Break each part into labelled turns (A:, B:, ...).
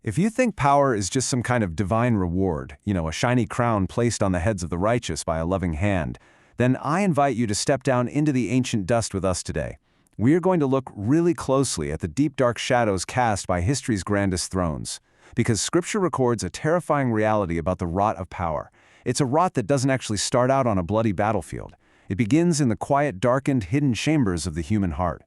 A: If you think power is just some kind of divine reward, a shiny crown placed on the heads of the righteous by a loving hand, then I invite you to step down into the ancient dust with us today. We are going to look really closely at the deep dark shadows cast by history's grandest thrones, because Scripture records a terrifying reality about the rot of power. It's a rot that doesn't actually start out on a bloody battlefield. It begins in the quiet, darkened, hidden chambers of the human heart.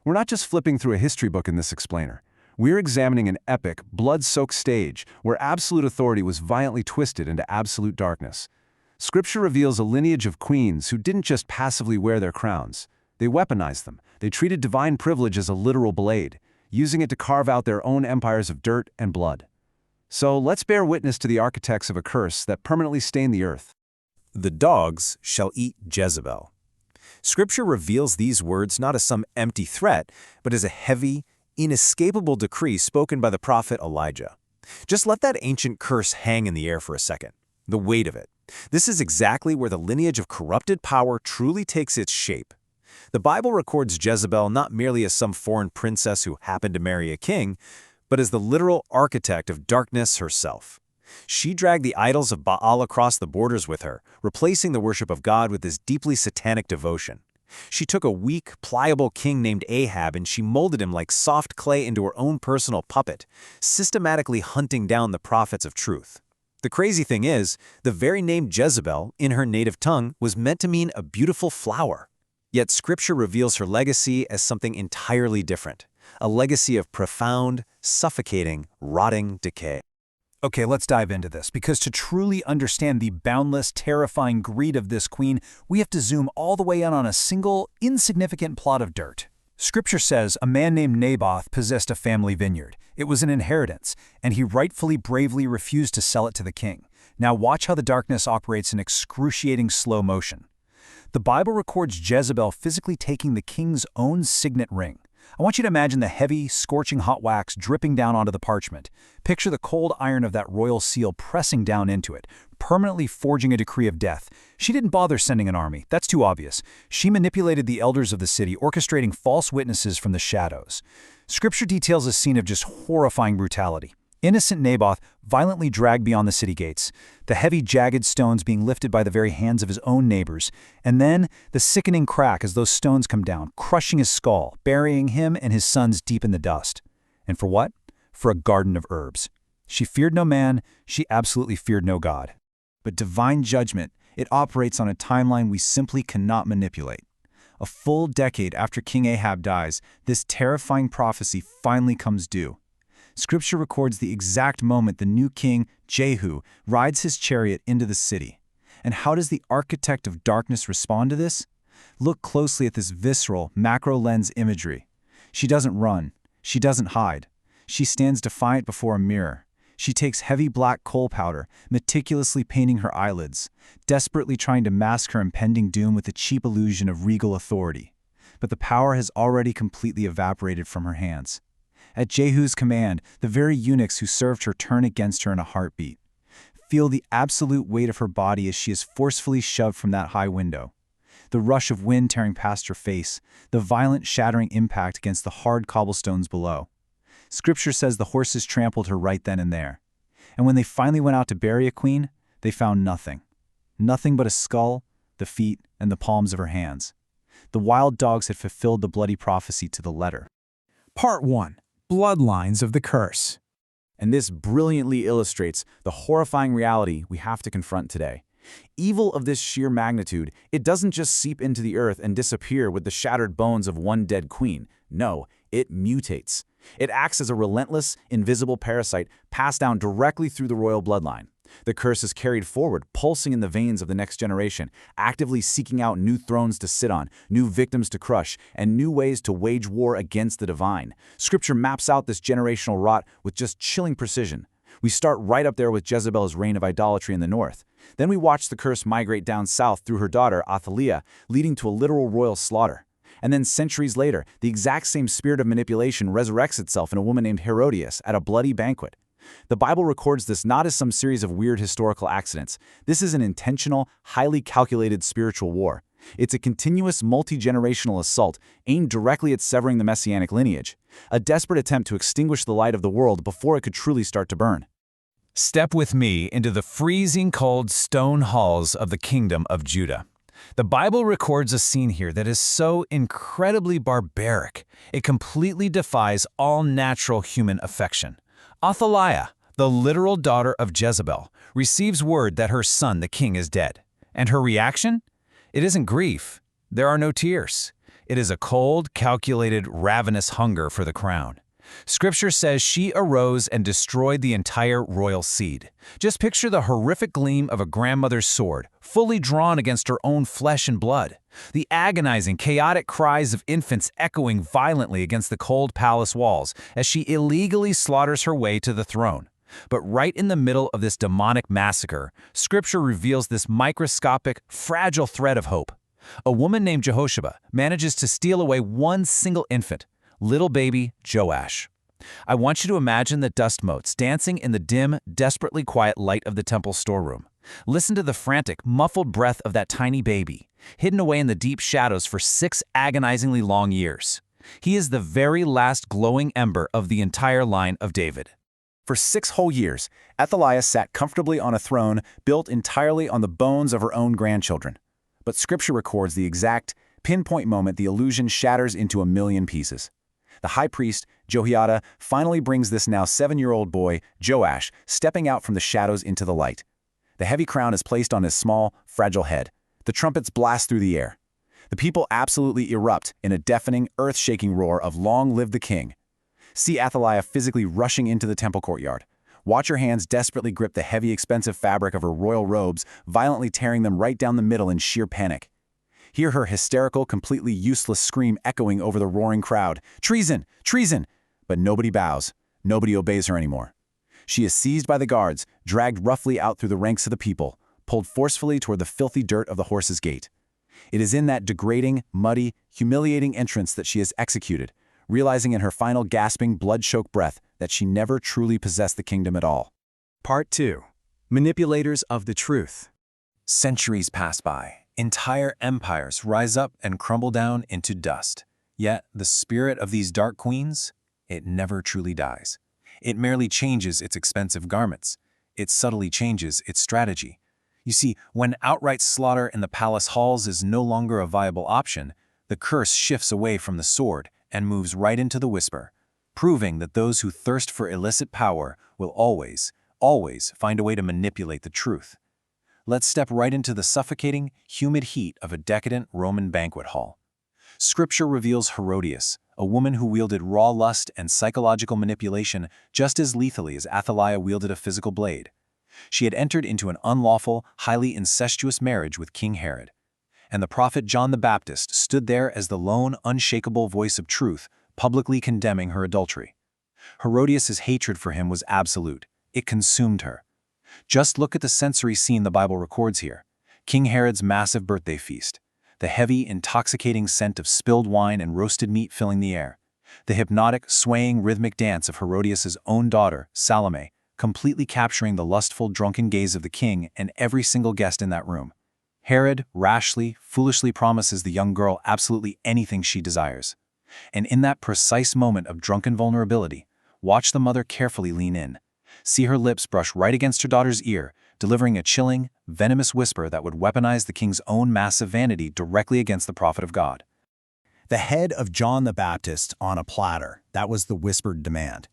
A: We're not just flipping through a history book in this explainer. We're examining an epic, blood-soaked stage where absolute authority was violently twisted into absolute darkness. Scripture reveals a lineage of queens who didn't just passively wear their crowns. They weaponized them. They treated divine privilege as a literal blade, using it to carve out their own empires of dirt and blood. So let's bear witness to the architects of a curse that permanently stained the earth.
B: The dogs shall eat Jezebel. Scripture reveals these words not as some empty threat, but as a heavy, inescapable decree spoken by the prophet Elijah. Just let that ancient curse hang in the air for a second. The weight of it. This is exactly where the lineage of corrupted power truly takes its shape. The Bible records Jezebel not merely as some foreign princess who happened to marry a king, but as the literal architect of darkness herself. She dragged the idols of Baal across the borders with her, replacing the worship of God with this deeply satanic devotion. She took a weak, pliable king named Ahab and she molded him like soft clay into her own personal puppet, systematically hunting down the prophets of truth. The crazy thing is, the very name Jezebel, in her native tongue, was meant to mean a beautiful flower. Yet Scripture reveals her legacy as something entirely different, a legacy of profound, suffocating, rotting decay.
C: Okay, let's dive into this, because to truly understand the boundless, terrifying greed of this queen, we have to zoom all the way in on a single, insignificant plot of dirt. Scripture says a man named Naboth possessed a family vineyard. It was an inheritance, and he rightfully bravely refused to sell it to the king. Now watch how the darkness operates in excruciating slow motion. The Bible records Jezebel physically taking the king's own signet ring. I want you to imagine the heavy, scorching hot wax dripping down onto the parchment. Picture the cold iron of that royal seal pressing down into it, permanently forging a decree of death. She didn't bother sending an army. That's too obvious. She manipulated the elders of the city, orchestrating false witnesses from the shadows. Scripture details a scene of just horrifying brutality. Innocent Naboth violently dragged beyond the city gates, the heavy, jagged stones being lifted by the very hands of his own neighbors, and then the sickening crack as those stones come down, crushing his skull, burying him and his sons deep in the dust. And for what? For a garden of herbs. She feared no man, she absolutely feared no God.
D: But divine judgment, it operates on a timeline we simply cannot manipulate. A full decade after King Ahab dies, this terrifying prophecy finally comes due. Scripture records the exact moment the new king, Jehu, rides his chariot into the city. And how does the architect of darkness respond to this? Look closely at this visceral, macro-lens imagery. She doesn't run. She doesn't hide. She stands defiant before a mirror. She takes heavy black coal powder, meticulously painting her eyelids, desperately trying to mask her impending doom with a cheap illusion of regal authority. But the power has already completely evaporated from her hands. At Jehu's command, the very eunuchs who served her turn against her in a heartbeat. Feel the absolute weight of her body as she is forcefully shoved from that high window. The rush of wind tearing past her face, the violent shattering impact against the hard cobblestones below. Scripture says the horses trampled her right then and there. And when they finally went out to bury a queen, they found nothing. Nothing but a skull, the feet, and the palms of her hands. The wild dogs had fulfilled the bloody prophecy to the letter.
E: Part 1. Bloodlines of the curse.
F: And this brilliantly illustrates the horrifying reality we have to confront today. Evil of this sheer magnitude, it doesn't just seep into the earth and disappear with the shattered bones of one dead queen. No, it mutates. It acts as a relentless, invisible parasite passed down directly through the royal bloodline. The curse is carried forward, pulsing in the veins of the next generation, actively seeking out new thrones to sit on, new victims to crush, and new ways to wage war against the divine. Scripture maps out this generational rot with just chilling precision. We start right up there with Jezebel's reign of idolatry in the north. Then we watch the curse migrate down south through her daughter, Athaliah, leading to a literal royal slaughter. And then centuries later, the exact same spirit of manipulation resurrects itself in a woman named Herodias at a bloody banquet. The Bible records this not as some series of weird historical accidents. This is an intentional, highly calculated spiritual war. It's a continuous multi-generational assault aimed directly at severing the messianic lineage. a desperate attempt to extinguish the light of the world before it could truly start to burn.
B: Step with me into the freezing cold stone halls of the kingdom of Judah. The Bible records a scene here that is so incredibly barbaric, it completely defies all natural human affection. Athaliah, the literal daughter of Jezebel, receives word that her son, the king, is dead. And her reaction? It isn't grief. There are no tears. It is a cold, calculated, ravenous hunger for the crown. Scripture says she arose and destroyed the entire royal seed. Just picture the horrific gleam of a grandmother's sword, fully drawn against her own flesh and blood. The agonizing, chaotic cries of infants echoing violently against the cold palace walls as she illegally slaughters her way to the throne. But right in the middle of this demonic massacre, Scripture reveals this microscopic, fragile thread of hope. A woman named Jehosheba manages to steal away one single infant, little baby Joash. I want you to imagine the dust motes dancing in the dim, desperately quiet light of the temple storeroom. Listen to the frantic, muffled breath of that tiny baby, hidden away in the deep shadows for 6 agonizingly long years. He is the very last glowing ember of the entire line of David.
F: For 6 whole years, Athaliah sat comfortably on a throne built entirely on the bones of her own grandchildren. But Scripture records the exact, pinpoint moment the illusion shatters into a million pieces. The high priest, Jehoiada, finally brings this now 7-year-old boy, Joash, stepping out from the shadows into the light. The heavy crown is placed on his small, fragile head. The trumpets blast through the air. The people absolutely erupt in a deafening, earth-shaking roar of "Long live the king." See Athaliah physically rushing into the temple courtyard. Watch her hands desperately grip the heavy, expensive fabric of her royal robes, violently tearing them right down the middle in sheer panic. Hear her hysterical, completely useless scream echoing over the roaring crowd, "Treason! Treason!" But nobody bows. Nobody obeys her anymore. She is seized by the guards, dragged roughly out through the ranks of the people, pulled forcefully toward the filthy dirt of the Horse's Gate. It is in that degrading, muddy, humiliating entrance that she is executed, realizing in her final gasping, blood-choked breath that she never truly possessed the kingdom at all.
D: Part 2. Manipulators of the Truth.
A: Centuries pass by. Entire empires rise up and crumble down into dust. Yet the spirit of these dark queens, it never truly dies. It merely changes its expensive garments. It subtly changes its strategy. You see, when outright slaughter in the palace halls is no longer a viable option, the curse shifts away from the sword and moves right into the whisper, proving that those who thirst for illicit power will always find a way to manipulate the truth. Let's step right into the suffocating, humid heat of a decadent Roman banquet hall. Scripture reveals Herodias, a woman who wielded raw lust and psychological manipulation just as lethally as Athaliah wielded a physical blade. She had entered into an unlawful, highly incestuous marriage with King Herod. And the prophet John the Baptist stood there as the lone, unshakable voice of truth, publicly condemning her adultery. Herodias' hatred for him was absolute. It consumed her. Just look at the sensory scene the Bible records here. King Herod's massive birthday feast. The heavy, intoxicating scent of spilled wine and roasted meat filling the air. The hypnotic, swaying, rhythmic dance of Herodias' own daughter, Salome, completely capturing the lustful, drunken gaze of the king and every single guest in that room. Herod rashly, foolishly promises the young girl absolutely anything she desires. And in that precise moment of drunken vulnerability, watch the mother carefully lean in. See her lips brush right against her daughter's ear, delivering a chilling, venomous whisper that would weaponize the king's own massive vanity directly against the prophet of God.
C: The head of John the Baptist on a platter, that was the whispered demand.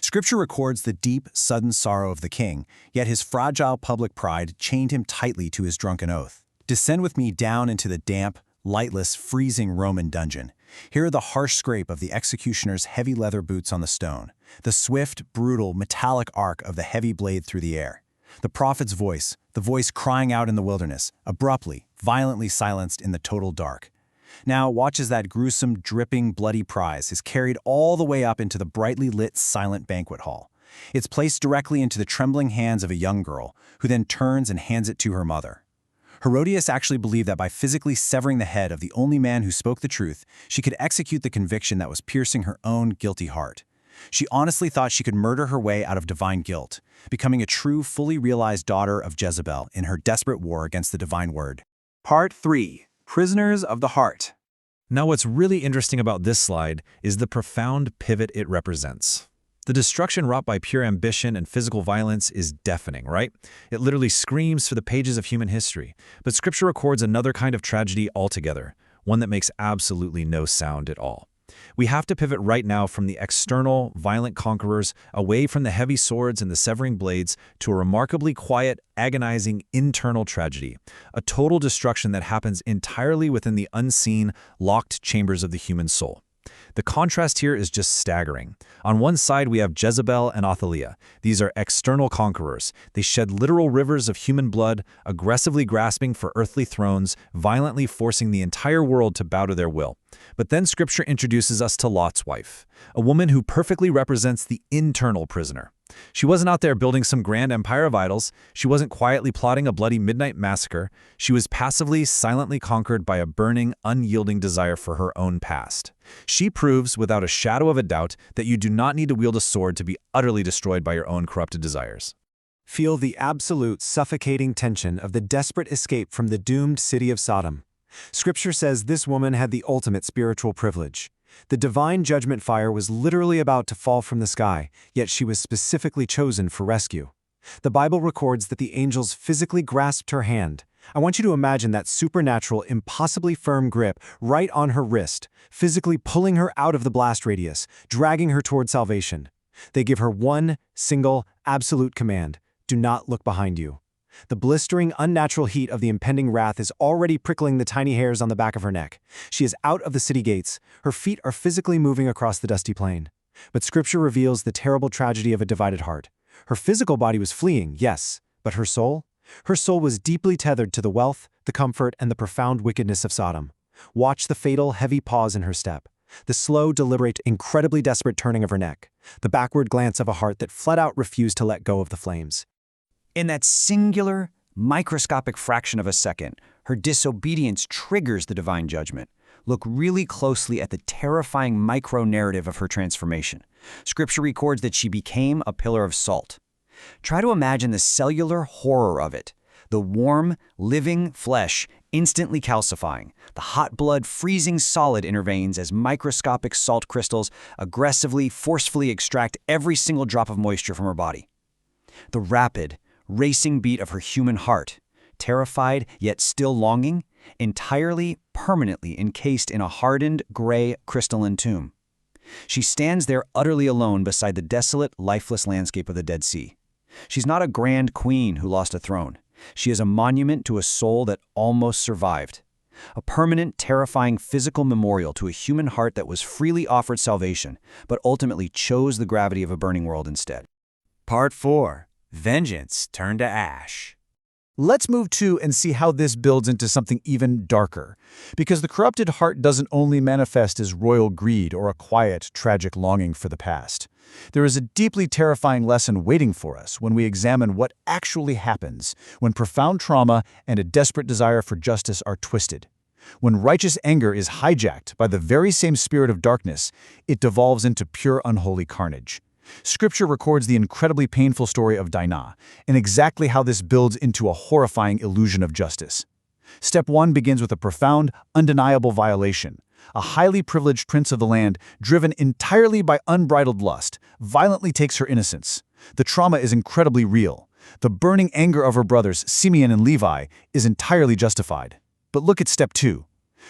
C: Scripture records the deep, sudden sorrow of the king, yet his fragile public pride chained him tightly to his drunken oath. Descend with me down into the damp, lightless, freezing Roman dungeon. Hear the harsh scrape of the executioner's heavy leather boots on the stone, the swift, brutal, metallic arc of the heavy blade through the air. The prophet's voice, the voice crying out in the wilderness, abruptly, violently silenced in the total dark. Now watch as that gruesome, dripping, bloody prize is carried all the way up into the brightly lit, silent banquet hall. It's placed directly into the trembling hands of a young girl, who then turns and hands it to her mother. Herodias actually believed that by physically severing the head of the only man who spoke the truth, she could execute the conviction that was piercing her own guilty heart. She honestly thought she could murder her way out of divine guilt, becoming a true, fully realized daughter of Jezebel in her desperate war against the divine word.
D: Part 3. Prisoners of the Heart.
B: Now, what's really interesting about this slide is the profound pivot it represents. The destruction wrought by pure ambition and physical violence is deafening, right? It literally screams for the pages of human history. But Scripture records another kind of tragedy altogether, one that makes absolutely no sound at all. We have to pivot right now from the external, violent conquerors, away from the heavy swords and the severing blades, to a remarkably quiet, agonizing internal tragedy, a total destruction that happens entirely within the unseen, locked chambers of the human soul. The contrast here is just staggering. On one side, we have Jezebel and Athaliah. These are external conquerors. They shed literal rivers of human blood, aggressively grasping for earthly thrones, violently forcing the entire world to bow to their will. But then Scripture introduces us to Lot's wife, a woman who perfectly represents the internal prisoner. She wasn't out there building some grand empire of idols. She wasn't quietly plotting a bloody midnight massacre. She was passively, silently conquered by a burning, unyielding desire for her own past. She proves, without a shadow of a doubt, that you do not need to wield a sword to be utterly destroyed by your own corrupted desires.
A: Feel the absolute suffocating tension of the desperate escape from the doomed city of Sodom. Scripture says this woman had the ultimate spiritual privilege. The divine judgment fire was literally about to fall from the sky, yet she was specifically chosen for rescue. The Bible records that the angels physically grasped her hand. I want you to imagine that supernatural, impossibly firm grip right on her wrist, physically pulling her out of the blast radius, dragging her toward salvation. They give her one single, absolute command: do not look behind you. The blistering, unnatural heat of the impending wrath is already prickling the tiny hairs on the back of her neck. She is out of the city gates. Her feet are physically moving across the dusty plain. But Scripture reveals the terrible tragedy of a divided heart. Her physical body was fleeing, yes, but her soul? Her soul was deeply tethered to the wealth, the comfort, and the profound wickedness of Sodom. Watch the fatal, heavy pause in her step, the slow, deliberate, incredibly desperate turning of her neck, the backward glance of a heart that flat out refused to let go of the flames.
C: In that singular, microscopic fraction of a second, her disobedience triggers the divine judgment. Look really closely at the terrifying micro-narrative of her transformation. Scripture records that she became a pillar of salt. Try to imagine the cellular horror of it. The warm, living flesh instantly calcifying, the hot blood freezing solid in her veins as microscopic salt crystals aggressively, forcefully extract every single drop of moisture from her body. The rapid, racing beat of her human heart, terrified yet still longing, entirely, permanently encased in a hardened, gray, crystalline tomb. She stands there utterly alone beside the desolate, lifeless landscape of the Dead Sea. She's not a grand queen who lost a throne. She is a monument to a soul that almost survived. A permanent, terrifying physical memorial to a human heart that was freely offered salvation, but ultimately chose the gravity of a burning world instead.
D: Part 4. Vengeance turned to ash. Let's move to and see how this builds into something even darker. Because the corrupted heart doesn't only manifest as royal greed or a quiet, tragic longing for the past. There is a deeply terrifying lesson waiting for us when we examine what actually happens when profound trauma and a desperate desire for justice are twisted. When righteous anger is hijacked by the very same spirit of darkness, it devolves into pure unholy carnage. Scripture records the incredibly painful story of Dinah, and exactly how this builds into a horrifying illusion of justice. Step 1 begins with a profound, undeniable violation. A highly privileged prince of the land, driven entirely by unbridled lust, violently takes her innocence. The trauma is incredibly real. The burning anger of her brothers, Simeon and Levi, is entirely justified. But look at step 2.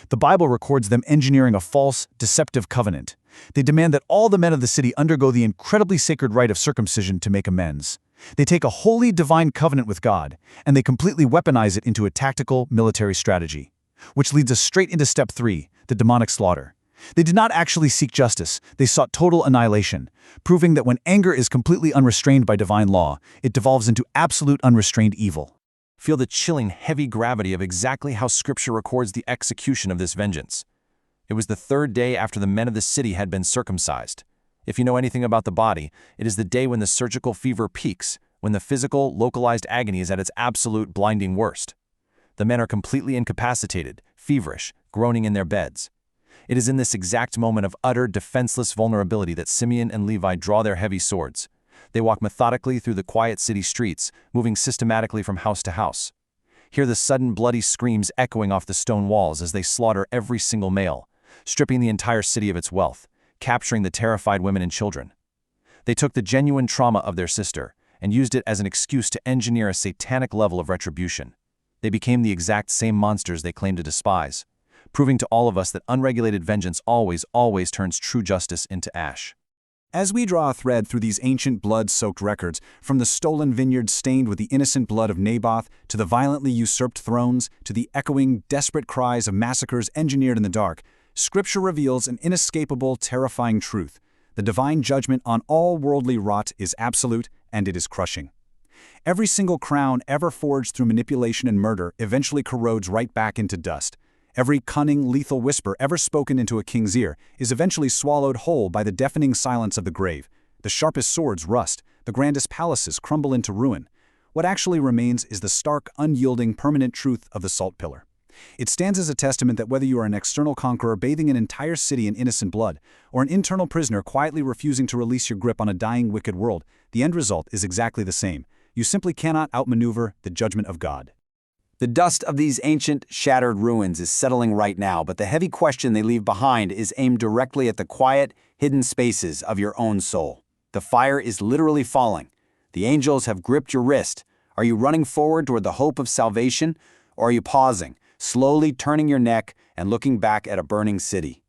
D: The Bible records them engineering a false, deceptive covenant. They demand that all the men of the city undergo the incredibly sacred rite of circumcision to make amends. They take a holy, divine covenant with God, and they completely weaponize it into a tactical, military strategy. Which leads us straight into step 3, the demonic slaughter. They did not actually seek justice, they sought total annihilation, proving that when anger is completely unrestrained by divine law, it devolves into absolute unrestrained evil.
A: Feel the chilling, heavy gravity of exactly how Scripture records the execution of this vengeance. It was the 3rd day after the men of the city had been circumcised. If you know anything about the body, it is the day when the surgical fever peaks, when the physical, localized agony is at its absolute blinding worst. The men are completely incapacitated, feverish, groaning in their beds. It is in this exact moment of utter, defenseless vulnerability that Simeon and Levi draw their heavy swords. They walk methodically through the quiet city streets, moving systematically from house to house. Hear the sudden bloody screams echoing off the stone walls as they slaughter every single male, stripping the entire city of its wealth, capturing the terrified women and children. They took the genuine trauma of their sister and used it as an excuse to engineer a satanic level of retribution. They became the exact same monsters they claimed to despise, proving to all of us that unregulated vengeance always turns true justice into ash.
C: As we draw a thread through these ancient blood-soaked records, from the stolen vineyards stained with the innocent blood of Naboth, to the violently usurped thrones, to the echoing, desperate cries of massacres engineered in the dark, Scripture reveals an inescapable, terrifying truth. The divine judgment on all worldly rot is absolute, and it is crushing. Every single crown ever forged through manipulation and murder eventually corrodes right back into dust. Every cunning, lethal whisper ever spoken into a king's ear is eventually swallowed whole by the deafening silence of the grave. The sharpest swords rust, the grandest palaces crumble into ruin. What actually remains is the stark, unyielding, permanent truth of the salt pillar. It stands as a testament that whether you are an external conqueror bathing an entire city in innocent blood, or an internal prisoner quietly refusing to release your grip on a dying, wicked world, the end result is exactly the same. You simply cannot outmaneuver the judgment of God.
B: The dust of these ancient, shattered ruins is settling right now, but the heavy question they leave behind is aimed directly at the quiet, hidden spaces of your own soul. The fire is literally falling. The angels have gripped your wrist. Are you running forward toward the hope of salvation, or are you pausing, slowly turning your neck and looking back at a burning city?